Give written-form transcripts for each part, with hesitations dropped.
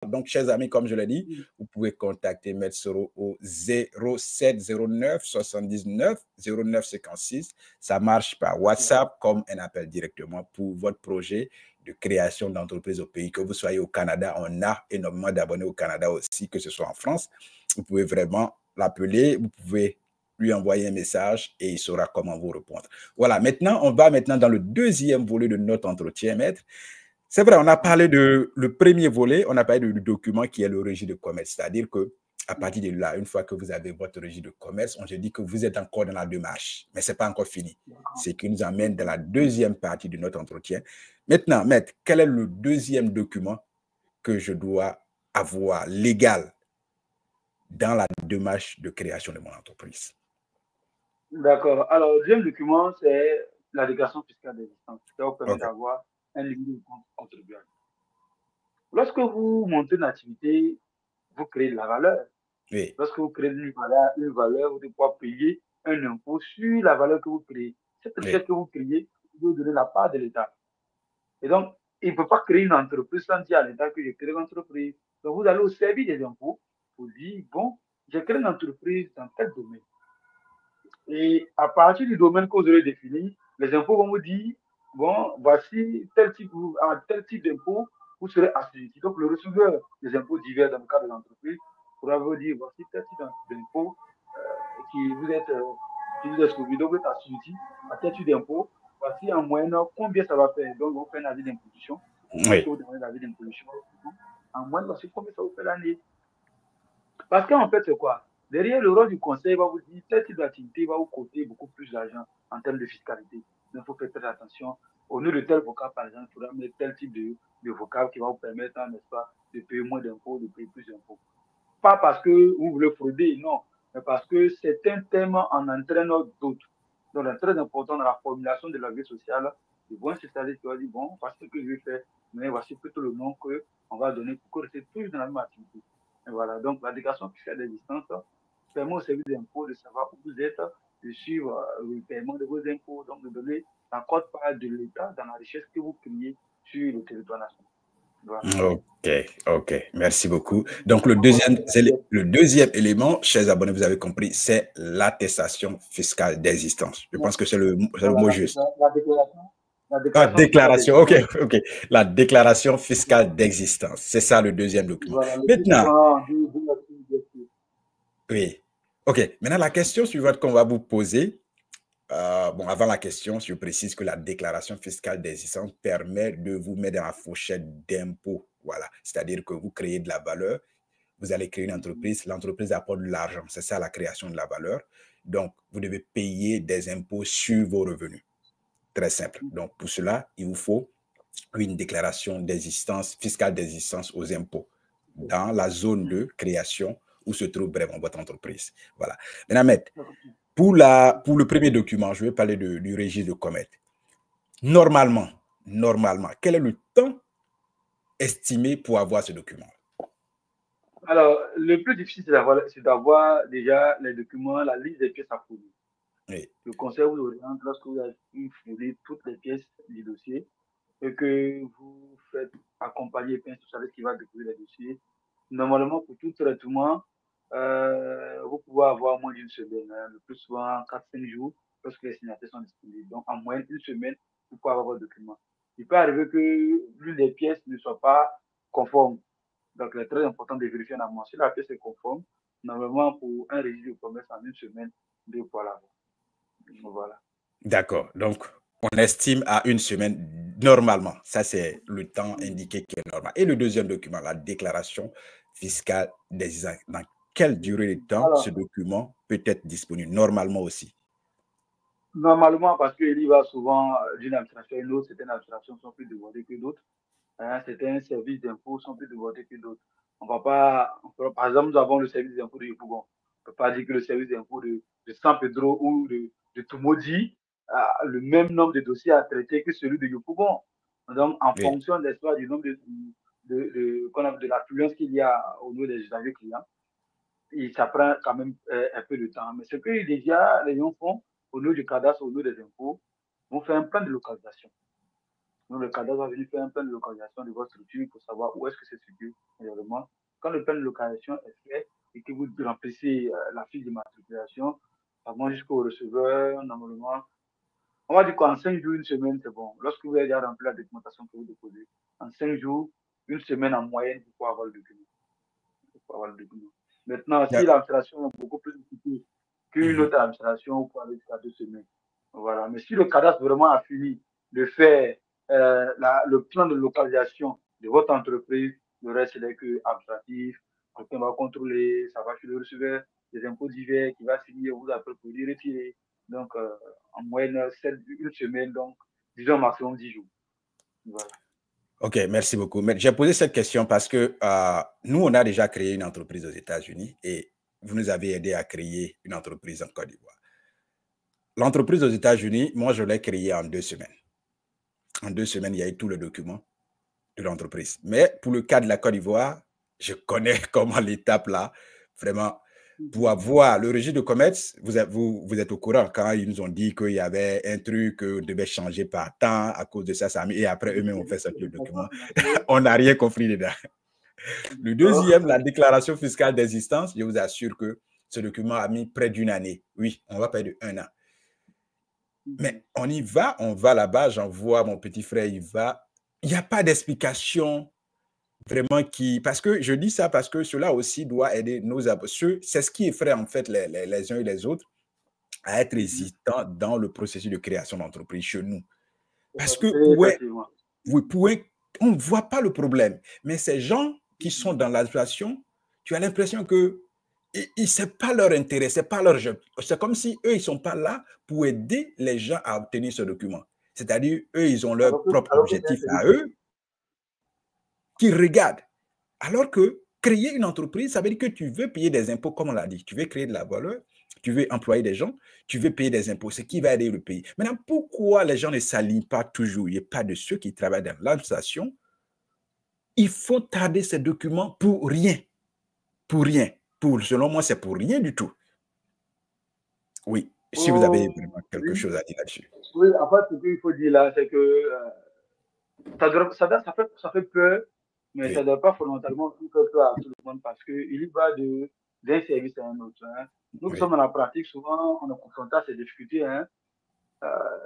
Donc, chers amis, comme je l'ai dit, vous pouvez contacter Maître Soro au 0709 79 09 56. Ça marche par WhatsApp comme un appel directement pour votre projet de création d'entreprise au pays. Que vous soyez au Canada, on a énormément d'abonnés au Canada aussi, que ce soit en France. Vous pouvez vraiment l'appeler, vous pouvez lui envoyer un message et il saura comment vous répondre. Voilà, maintenant, on va maintenant dans le deuxième volet de notre entretien, Maître. C'est vrai, on a parlé de le premier volet, on a parlé du document qui est le registre de commerce. C'est-à-dire que à partir de là, une fois que vous avez votre registre de commerce, on se dit que vous êtes encore dans la démarche, mais ce n'est pas encore fini. Ce qui nous amène dans la deuxième partie de notre entretien. Maintenant, Maître, quel est le deuxième document que je dois avoir légal dans la démarche de création de mon entreprise? D'accord. Alors, le deuxième document, c'est la déclaration fiscale d'existence. Ça vous permet d'avoir un numéro de compte contribuable. Lorsque vous montez une activité, vous créez de la valeur. Oui. Lorsque vous créez une valeur, vous devez pouvoir payer un impôt sur la valeur que vous créez. Cette richesse que vous créez, vous devez donner la part de l'État. Et donc, il ne peut pas créer une entreprise sans dire à l'État que j'ai créé une entreprise. Donc, vous allez au service des impôts pour dire, bon, j'ai créé une entreprise dans tel domaine. Et à partir du domaine que vous aurez défini, les impôts vont vous dire, bon, voici tel type d'impôt, vous serez assujetti. Donc, le receveur des impôts divers dans le cadre de l'entreprise pourra vous dire, voici tel type d'impôt qui vous êtes soumis. Donc, vous êtes assujetti à tel type d'impôt. Voici en moyenne combien ça va faire. Donc, vous faites un avis d'imposition. Lorsque vous demandez l'avis d'imposition, en moyenne, voici combien ça vous fait l'année. Parce qu'en fait, c'est quoi? Derrière, le rôle du conseil va vous dire tel type d'activité va vous coûter beaucoup plus d'argent en termes de fiscalité. Donc, il faut faire très attention. Au lieu de tel vocable, par exemple, il faudra mettre tel type de vocable qui va vous permettre, n'est-ce pas, de payer moins d'impôts, de payer plus d'impôts. Pas parce que vous voulez frauder, non, mais parce que certains thèmes en entraînent d'autres. Donc, c'est très important dans la formulation de la vie sociale de bons spécialistes qui va dire, bon, voici ce que je vais faire, mais voici plutôt le nom qu'on va donner pour que rester tous dans la même activité. Et voilà, donc la déclaration fiscale d'existence permet au service d'impôt de savoir où vous êtes, de suivre le paiement de vos impôts, donc de donner la quote-part de l'État dans la richesse que vous créez sur le territoire national. Voilà. Ok, merci beaucoup. Donc, le deuxième élément, chers abonnés, vous avez compris, c'est l'attestation fiscale d'existence. Je pense que c'est le mot juste. La déclaration, ok. La déclaration fiscale d'existence. C'est ça le deuxième document. Voilà, maintenant, oui. Ok, maintenant la question suivante qu'on va vous poser. Bon, avant la question, je précise que la déclaration fiscale d'existence permet de vous mettre dans la fourchette d'impôt. Voilà, c'est-à-dire que vous créez de la valeur, vous allez créer une entreprise, l'entreprise apporte de l'argent, c'est ça la création de la valeur. Donc, vous devez payer des impôts sur vos revenus. Très simple. Donc, pour cela, il vous faut une déclaration d'existence, fiscale d'existence aux impôts dans la zone de création où se trouve vraiment votre entreprise. Voilà. Maintenant, Maître, pour le premier document, je vais parler du registre de commerce. Normalement, quel est le temps estimé pour avoir ce document? Alors, le plus difficile, c'est d'avoir déjà les documents, la liste des pièces à fournir. Oui. Le conseil vous oriente lorsque vous avez fourni toutes les pièces du dossier et que vous faites accompagner un spécialiste qui va découvrir les dossiers. Normalement, pour tout traitement, vous pouvez avoir moins d'une semaine, hein, le plus souvent 4-5 jours lorsque les signataires sont disponibles. Donc, en moyenne, une semaine, vous pouvez avoir votre document. Il peut arriver que l'une des pièces ne soit pas conforme. Donc, il est très important de vérifier en amont. Si la pièce est conforme, normalement, pour un registre de commerce en une semaine, vous pouvez l'avoir. Voilà. D'accord. Donc, on estime à une semaine normalement. Ça, c'est le temps indiqué qui est normal. Et le deuxième document, la déclaration fiscale d'existence. Dans quelle durée de temps ce document peut être disponible normalement aussi? Normalement, parce qu'il y va souvent d'une administration à une autre, certaines administrations sont plus débordées que d'autres. Hein, certains services d'impôts sont plus débordés que d'autres. On va pas, par exemple, nous avons le service d'impôt de Yopougon. On ne peut pas dire que le service d'impôt de San Pedro ou de Tumodi a le même nombre de dossiers à traiter que celui de Yopougon. Donc, en fonction de l'histoire du nombre de l'affluence qu'il y a au niveau des usagers clients, et ça prend quand même un peu de temps. Mais ce que déjà les gens font au niveau du cadastre, au niveau des impôts, vont faire un plan de localisation. Donc, le cadastre va venir faire un plan de localisation de votre structure pour savoir où est-ce que c'est situé réellement. Quand le plan de localisation est fait et que vous remplissez la fiche de matriculation, ça va jusqu'au receveur, normalement. On va dire qu'en 5 jours, une semaine, c'est bon. Lorsque vous avez déjà rempli la documentation que vous déposez, en 5 jours, une semaine en moyenne, vous pouvez avoir le document. Maintenant, si l'administration est beaucoup plus difficile qu'une autre administration, vous pouvez aller jusqu'à 2 semaines. Voilà. Mais si le cadastre vraiment a fini de faire le plan de localisation de votre entreprise, le reste, c'est que administratif, quelqu'un va contrôler, ça va chez le receveur, des impôts divers qui va signer, vous appelle pour les retirer. Donc, en moyenne, une semaine, donc, disons maximum 10 jours. Voilà. Ok, merci beaucoup. Mais j'ai posé cette question parce que nous, on a déjà créé une entreprise aux États-Unis et vous nous avez aidé à créer une entreprise en Côte d'Ivoire. L'entreprise aux États-Unis, moi, je l'ai créée en 2 semaines. En 2 semaines, il y a eu tous les documents de l'entreprise. Mais pour le cas de la Côte d'Ivoire, je connais comment l'étape là, vraiment, pour avoir le registre de commerce, vous êtes au courant quand ils nous ont dit qu'il y avait un truc qu'on devait changer par temps à cause de ça, et après eux-mêmes ont fait sortir le document. On n'a rien compris dedans. Le deuxième, la déclaration fiscale d'existence, je vous assure que ce document a mis près d'1 année. Oui, on va parler de 1 an. Mais on y va, on va là-bas, j'envoie mon petit frère, il va. Il n'y a pas d'explication vraiment qui... Parce que je dis ça parce que cela aussi doit aider nos abonnés. C'est ce qui effraie en fait les uns et les autres à être hésitants dans le processus de création d'entreprise chez nous. Parce que on ne voit pas le problème. Mais ces gens qui sont dans l'administration, tu as l'impression que ce n'est pas leur intérêt, c'est pas leur jeu. C'est comme si eux, ils ne sont pas là pour aider les gens à obtenir ce document. C'est-à-dire, eux, ils ont leur propre objectif à eux qui regardent. Alors que créer une entreprise, ça veut dire que tu veux payer des impôts, comme on l'a dit. Tu veux créer de la valeur, tu veux employer des gens, tu veux payer des impôts, ce qui va aider le pays. Maintenant, pourquoi les gens ne s'alignent pas toujours? Il n'y a pas de ceux qui travaillent dans l'administration. Il faut tarder ces documents pour rien. Pour rien. Selon moi, c'est pour rien du tout. Oui, si vous avez vraiment quelque chose à dire là-dessus. Oui, en fait, ce qu'il faut dire là, c'est que ça fait peur, mais ça ne doit pas fondamentalement faire peur à tout le monde parce qu'il y va d'un service à un autre. Hein. Nous qui sommes dans la pratique, souvent, on est confronté à ces difficultés. Hein.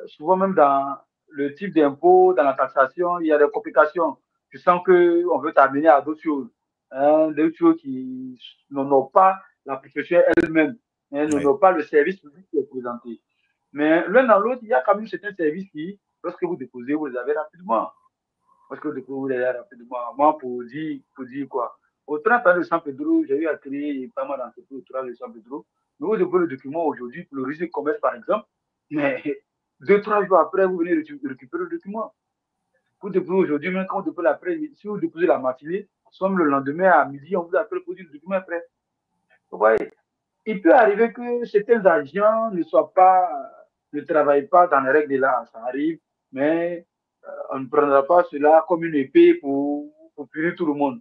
Souvent, même dans le type d'impôt, dans la taxation, il y a des complications. Tu sens qu'on veut t'amener à d'autres choses. Hein, d'autres choses qui n'ont pas la profession elle-même, hein, n'ont pas le service public qui est présenté. Mais l'un dans l'autre, il y a quand même certains services qui, lorsque vous déposez, vous les avez rapidement. Parce que vous les avez rapidement. Moi, pour dire quoi, au train de San Pedro, j'ai eu à créer pas mal d'entreprises au train de San Pedro. Mais vous déposez le document aujourd'hui pour le registre de commerce, par exemple, mais 2-3 jours après, vous venez récupérer le document. Vous déposez aujourd'hui, même quand vous déposez l'après-midi, si vous déposez la matinée, soit le lendemain à midi, on vous appelle pour dire le document après. Vous voyez, il peut arriver que certains agents ne travaillent pas dans les règles de l'art, ça arrive, mais on ne prendra pas cela comme une épée pour punir tout le monde.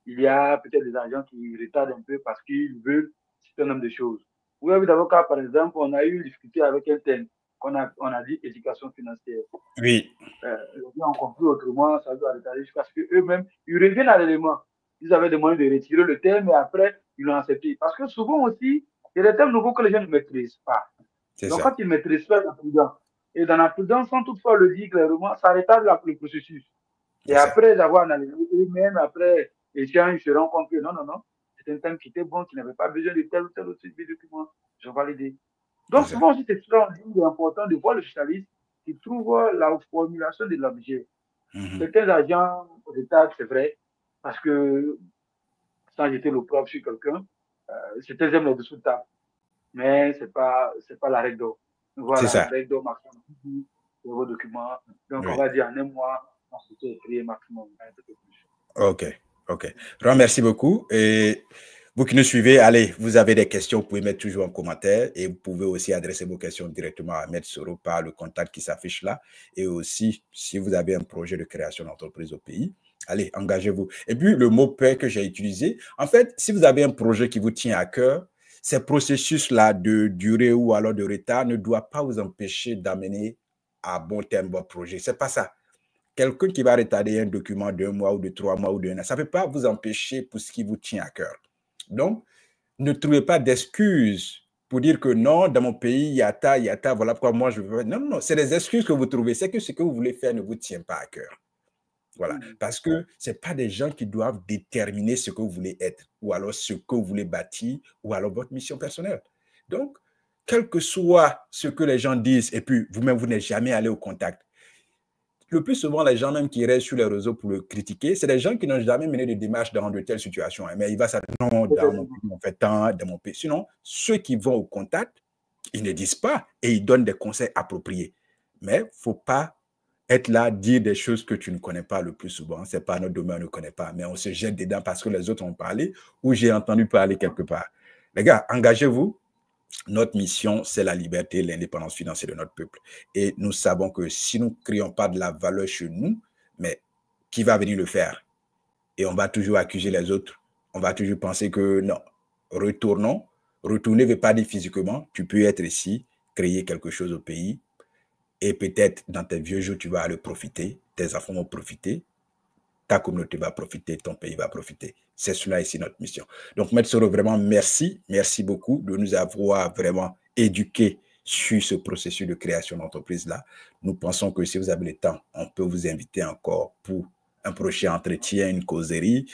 Il y a peut-être des agents qui retardent un peu parce qu'ils veulent un certain nombre de choses. Vous avez d'avocat, par exemple, on a eu une difficulté avec un thème on a dit éducation financière. Oui. Les gens ont compris autrement, ça doit retarder jusqu'à ce qu'eux-mêmes, ils reviennent à l'élément. Ils avaient demandé de retirer le thème et après, ils l'ont accepté. Parce que souvent aussi, il y a des thèmes nouveaux que les gens ne maîtrisent pas. Donc, quand ils ne maîtrisent pas la prudence, et dans la prudence, sans toutefois le dire clairement, ça retarde le processus. Et après avoir analysé eux-mêmes, après échange, ils se rendent compte que non, c'est un thème qui était bon, qui n'avait pas besoin de tel ou tel autre document. Je vais valider. Donc, souvent aussi, c'est important de voir le spécialiste qui trouve la formulation de l'objet. Certains agents retardent, c'est vrai, parce que sans jeter l'opprobre sur quelqu'un, certains aiment les dessous de table. Mais ce n'est pas la règle d'or. Voilà, la règle d'or maximum de vos documents. Donc, on va dire en un mois, on se fait écrire maximum. Ok. Merci beaucoup. Et vous qui nous suivez, allez, vous avez des questions, vous pouvez mettre toujours en commentaire et vous pouvez aussi adresser vos questions directement à Ahmed Soro par le contact qui s'affiche là. Et aussi, si vous avez un projet de création d'entreprise au pays, allez, engagez-vous. Et puis, le mot paix que j'ai utilisé, en fait, si vous avez un projet qui vous tient à cœur, ces processus-là de durée ou alors de retard ne doivent pas vous empêcher d'amener à bon terme votre projet. C'est pas ça. quelqu'un qui va retarder un document d'1 mois ou de 3 mois ou d'1 an, ça ne peut pas vous empêcher pour ce qui vous tient à cœur. Donc, ne trouvez pas d'excuses pour dire que non, dans mon pays, il y a ta, voilà pourquoi moi je veux. Non, non, c'est des excuses que vous trouvez. C'est que ce que vous voulez faire ne vous tient pas à cœur. Voilà. Parce que ce n'est pas des gens qui doivent déterminer ce que vous voulez être, ou alors ce que vous voulez bâtir, ou alors votre mission personnelle. Donc, quel que soit ce que les gens disent, et puis vous-même, vous n'êtes jamais allé au contact. Le plus souvent, les gens même qui restent sur les réseaux pour le critiquer, c'est des gens qui n'ont jamais mené de démarche dans de telles situations. Mais il va s'attendre, non, dans mon pays, on fait tant, dans mon pays. Sinon, ceux qui vont au contact, ils ne disent pas et ils donnent des conseils appropriés. Mais il ne faut pas être là, dire des choses que tu ne connais pas le plus souvent. Ce n'est pas notre domaine, on ne connaît pas. Mais on se jette dedans parce que les autres ont parlé ou j'ai entendu parler quelque part. Les gars, engagez-vous. Notre mission, c'est la liberté et l'indépendance financière de notre peuple. Et nous savons que si nous ne créons pas de la valeur chez nous, mais qui va venir le faire? Et on va toujours accuser les autres. On va toujours penser que non, retournons. Retourner ne veut pas dire physiquement. Tu peux être ici, créer quelque chose au pays. Et peut-être dans tes vieux jours, tu vas aller profiter. Tes enfants vont profiter. Ta communauté va profiter, ton pays va profiter. C'est cela ici notre mission. Donc, Maître Soro, vraiment, merci. Merci beaucoup de nous avoir vraiment éduqués sur ce processus de création d'entreprise-là. Nous pensons que si vous avez le temps, on peut vous inviter encore pour un prochain entretien, une causerie